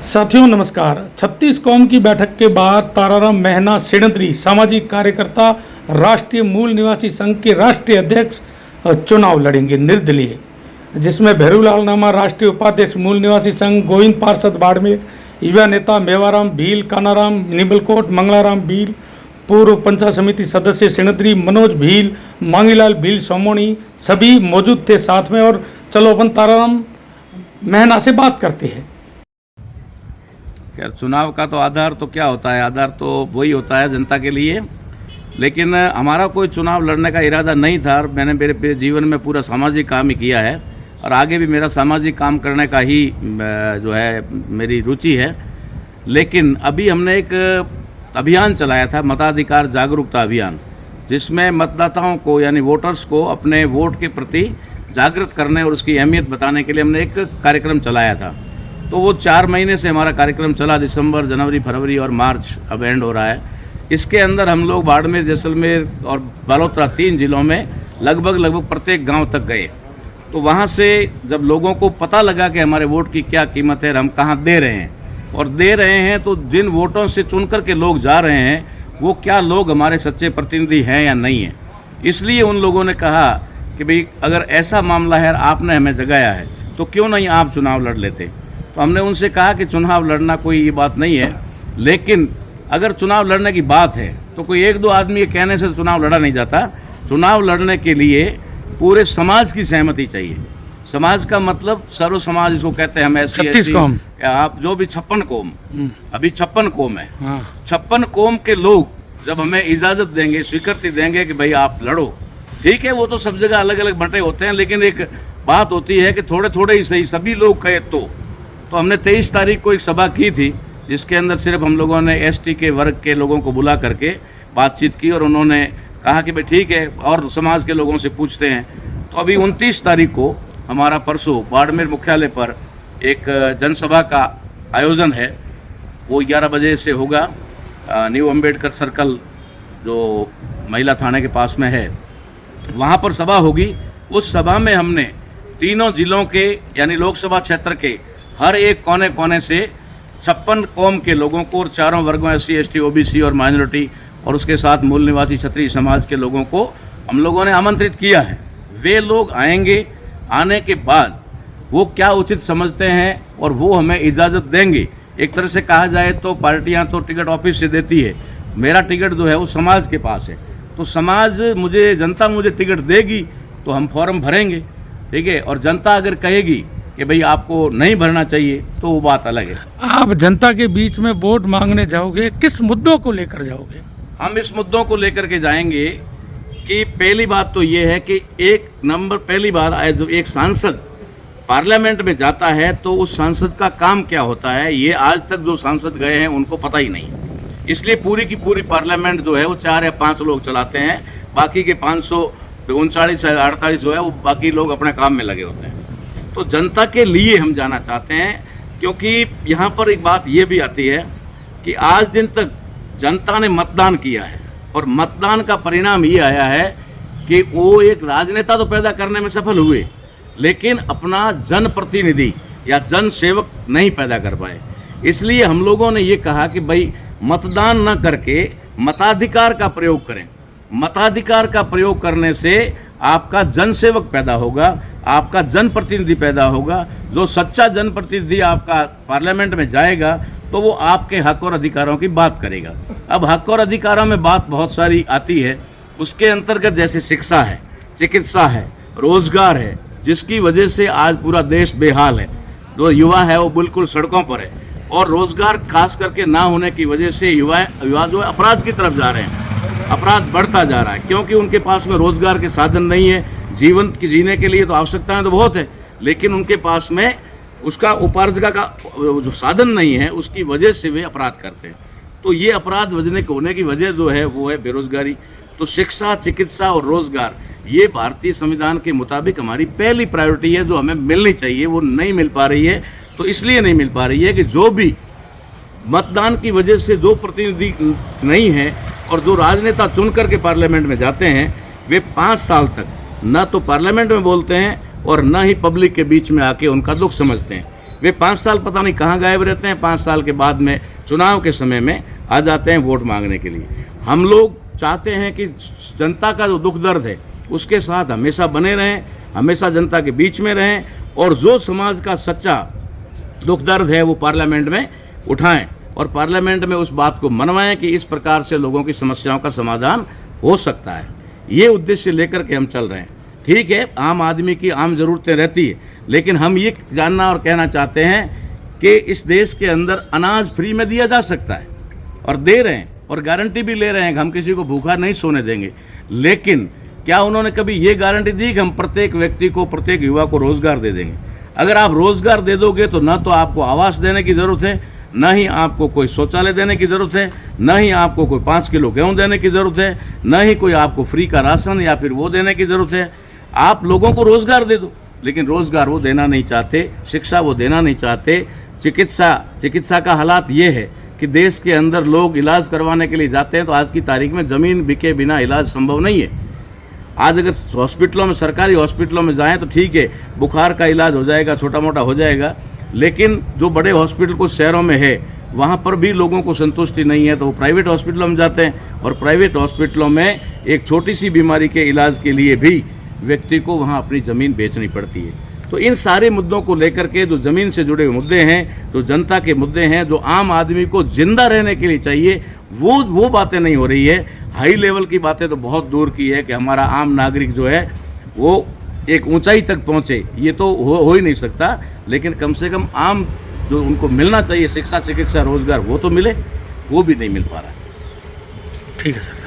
साथियों नमस्कार। 36 कौम की बैठक के बाद ताराराम महना सिडंतरी सामाजिक कार्यकर्ता राष्ट्रीय मूल निवासी संघ के राष्ट्रीय अध्यक्ष चुनाव लड़ेंगे निर्दलीय, जिसमें भैरूलाल नामा राष्ट्रीय उपाध्यक्ष मूल निवासी संघ, गोविंद पार्षद बाड़मेर, युवा नेता मेवाराम भील, कानाराम निबलकोट, मंगलाराम भील, पूर्व पंचायत समिति सदस्य सिडंतरी मनोज भील, मांगीलाल भील सोमोनी सभी मौजूद थे साथ में। और चलो अपन ताराराम महना से बात करते हैं। खैर, चुनाव का तो आधार तो क्या होता है, आधार तो वही होता है जनता के लिए। लेकिन हमारा कोई चुनाव लड़ने का इरादा नहीं था। मैंने मेरे जीवन में पूरा सामाजिक काम ही किया है और आगे भी मेरा सामाजिक काम करने का ही जो है मेरी रुचि है। लेकिन अभी हमने एक अभियान चलाया था, मताधिकार जागरूकता अभियान, जिसमें मतदाताओं को यानी वोटर्स को अपने वोट के प्रति जागृत करने और उसकी अहमियत बताने के लिए हमने एक कार्यक्रम चलाया था। तो वो 4 महीने से हमारा कार्यक्रम चला, दिसंबर, जनवरी, फरवरी और मार्च अब एंड हो रहा है। इसके अंदर हम लोग बाड़मेर, जैसलमेर और बालोतरा 3 जिलों में लगभग प्रत्येक गांव तक गए। तो वहां से जब लोगों को पता लगा कि हमारे वोट की क्या कीमत है, हम कहां दे रहे हैं और दे रहे हैं, तो जिन वोटों से चुन कर के लोग जा रहे हैं वो क्या लोग हमारे सच्चे प्रतिनिधि हैं या नहीं है। इसलिए उन लोगों ने कहा कि भाई अगर ऐसा मामला है, आपने हमें जगाया है, तो क्यों नहीं आप चुनाव लड़ लेते। तो हमने उनसे कहा कि चुनाव लड़ना कोई ये बात नहीं है, लेकिन अगर चुनाव लड़ने की बात है तो कोई 1-2 आदमी के कहने से चुनाव लड़ा नहीं जाता। चुनाव लड़ने के लिए पूरे समाज की सहमति चाहिए। समाज का मतलब सर्व समाज इसको कहते हैं हम, ऐसी 36 कौम, आप जो भी 56 कौम, अभी 56 कौम है। 56 कौम के लोग जब हमें इजाज़त देंगे, स्वीकृति देंगे कि भाई आप लड़ो, ठीक है। वो तो सब जगह अलग अलग बंटे होते हैं, लेकिन एक बात होती है कि थोड़े थोड़े ही सही सभी लोग कहे तो हमने 23 तारीख को एक सभा की थी, जिसके अंदर सिर्फ हम लोगों ने एसटी के वर्ग के लोगों को बुला करके बातचीत की और उन्होंने कहा कि भाई ठीक है और समाज के लोगों से पूछते हैं। तो अभी 29 तारीख को हमारा परसों बाड़मेर मुख्यालय पर एक जनसभा का आयोजन है। वो 11 बजे से होगा, न्यू अम्बेडकर सर्कल जो महिला थाने के पास में है, वहाँ पर सभा होगी। उस सभा में हमने तीनों जिलों के यानी लोकसभा क्षेत्र के हर एक कोने कोने से 56 कौम के लोगों को और चारों वर्गों SC, ST, OBC और माइनॉरिटी और उसके साथ मूल निवासी क्षत्रिय समाज के लोगों को हम लोगों ने आमंत्रित किया है। वे लोग आएंगे, आने के बाद वो क्या उचित समझते हैं और वो हमें इजाज़त देंगे। एक तरह से कहा जाए तो पार्टियां तो टिकट ऑफिस से देती है, मेरा टिकट जो है वो समाज के पास है। तो समाज मुझे, जनता मुझे टिकट देगी तो हम फॉर्म भरेंगे, ठीक है। और जनता अगर कहेगी कि भाई आपको नहीं भरना चाहिए तो वो बात अलग है। आप जनता के बीच में वोट मांगने जाओगे, किस मुद्दों को लेकर जाओगे? हम इस मुद्दों को लेकर के जाएंगे कि पहली बात तो ये है कि पहली बार जब एक सांसद पार्लियामेंट में जाता है तो उस सांसद का काम क्या होता है, ये आज तक जो सांसद गए हैं उनको पता ही नहीं। इसलिए पूरी की पूरी पार्लियामेंट जो है वो 4 या 5 लोग चलाते हैं, बाकी के 539 या 48 जो है वो बाकी लोग अपने काम में लगे होते हैं। तो जनता के लिए हम जाना चाहते हैं, क्योंकि यहाँ पर एक बात ये भी आती है कि आज दिन तक जनता ने मतदान किया है और मतदान का परिणाम ये आया है कि वो एक राजनेता तो पैदा करने में सफल हुए, लेकिन अपना जनप्रतिनिधि या जन सेवक नहीं पैदा कर पाए। इसलिए हम लोगों ने ये कहा कि भाई मतदान न करके मताधिकार का प्रयोग करें। मताधिकार का प्रयोग करने से आपका जनसेवक पैदा होगा, आपका जनप्रतिनिधि पैदा होगा। जो सच्चा जनप्रतिनिधि आपका पार्लियामेंट में जाएगा तो वो आपके हक और अधिकारों की बात करेगा। अब हक और अधिकारों में बात बहुत सारी आती है, उसके अंतर्गत जैसे शिक्षा है, चिकित्सा है, रोजगार है, जिसकी वजह से आज पूरा देश बेहाल है। जो युवा है वो बिल्कुल सड़कों पर है और रोजगार खास करके ना होने की वजह से युवा जो है अपराध की तरफ जा रहे हैं। अपराध बढ़ता जा रहा है क्योंकि उनके पास में रोजगार के साधन नहीं है। जीवन की जीने के लिए तो आवश्यकताएं तो बहुत है, लेकिन उनके पास में उसका उपार्जन का जो साधन नहीं है, उसकी वजह से वे अपराध करते हैं। तो ये अपराध होने की वजह जो है वो है बेरोजगारी। तो शिक्षा, चिकित्सा और रोजगार ये भारतीय संविधान के मुताबिक हमारी पहली प्रायोरिटी है, जो हमें मिलनी चाहिए, वो नहीं मिल पा रही है। तो इसलिए नहीं मिल पा रही है कि जो भी मतदान की वजह से जो प्रतिनिधि नहीं है और जो राजनेता चुन करके पार्लियामेंट में जाते हैं, वे 5 साल तक न तो पार्लियामेंट में बोलते हैं और न ही पब्लिक के बीच में आके उनका दुख समझते हैं। वे 5 साल पता नहीं कहाँ गायब रहते हैं। 5 साल के बाद में चुनाव के समय में आ जाते हैं वोट मांगने के लिए। हम लोग चाहते हैं कि जनता का जो दुख दर्द है उसके साथ हमेशा बने रहें, हमेशा जनता के बीच में रहें, और जो समाज का सच्चा दुख दर्द है वो पार्लियामेंट में उठाएं और पार्लियामेंट में उस बात को मनवाएं कि इस प्रकार से लोगों की समस्याओं का समाधान हो सकता है। ये उद्देश्य लेकर के हम चल रहे हैं। ठीक है, आम आदमी की आम ज़रूरतें रहती है, लेकिन हम ये जानना और कहना चाहते हैं कि इस देश के अंदर अनाज फ्री में दिया जा सकता है और दे रहे हैं, और गारंटी भी ले रहे हैं कि हम किसी को भूखा नहीं सोने देंगे। लेकिन क्या उन्होंने कभी ये गारंटी दी कि हम प्रत्येक व्यक्ति को, प्रत्येक युवा को रोज़गार दे देंगे? अगर आप रोज़गार दे दोगे तो ना तो आपको आवास देने की ज़रूरत है, ना ही आपको कोई शौचालय देने की ज़रूरत है, ना ही आपको कोई 5 किलो गेहूँ देने की ज़रूरत है, ना ही कोई आपको फ्री का राशन या फिर वो देने की ज़रूरत है। आप लोगों को रोज़गार दे दो, लेकिन रोज़गार वो देना नहीं चाहते, शिक्षा वो देना नहीं चाहते। चिकित्सा का हालात ये है कि देश के अंदर लोग इलाज करवाने के लिए जाते हैं तो आज की तारीख में ज़मीन बिके बिना इलाज संभव नहीं है। आज अगर हॉस्पिटलों में, सरकारी हॉस्पिटलों में जाएं तो ठीक है, बुखार का इलाज हो जाएगा, छोटा मोटा हो जाएगा, लेकिन जो बड़े हॉस्पिटल कुछ शहरों में है वहाँ पर भी लोगों को संतुष्टि नहीं है, तो वो प्राइवेट हॉस्पिटलों में जाते हैं, और प्राइवेट हॉस्पिटलों में एक छोटी सी बीमारी के इलाज के लिए भी व्यक्ति को वहाँ अपनी ज़मीन बेचनी पड़ती है। तो इन सारे मुद्दों को लेकर के जो ज़मीन से जुड़े हुए मुद्दे हैं, जो जनता के मुद्दे हैं, जो आम आदमी को जिंदा रहने के लिए चाहिए, वो बातें नहीं हो रही है। हाई लेवल की बातें तो बहुत दूर की है कि हमारा आम नागरिक जो है वो एक ऊंचाई तक पहुंचे, ये तो हो ही नहीं सकता, लेकिन कम से कम आम जो उनको मिलना चाहिए शिक्षा, चिकित्सा, रोजगार, वो तो मिले, वो भी नहीं मिल पा रहा है। ठीक है सर।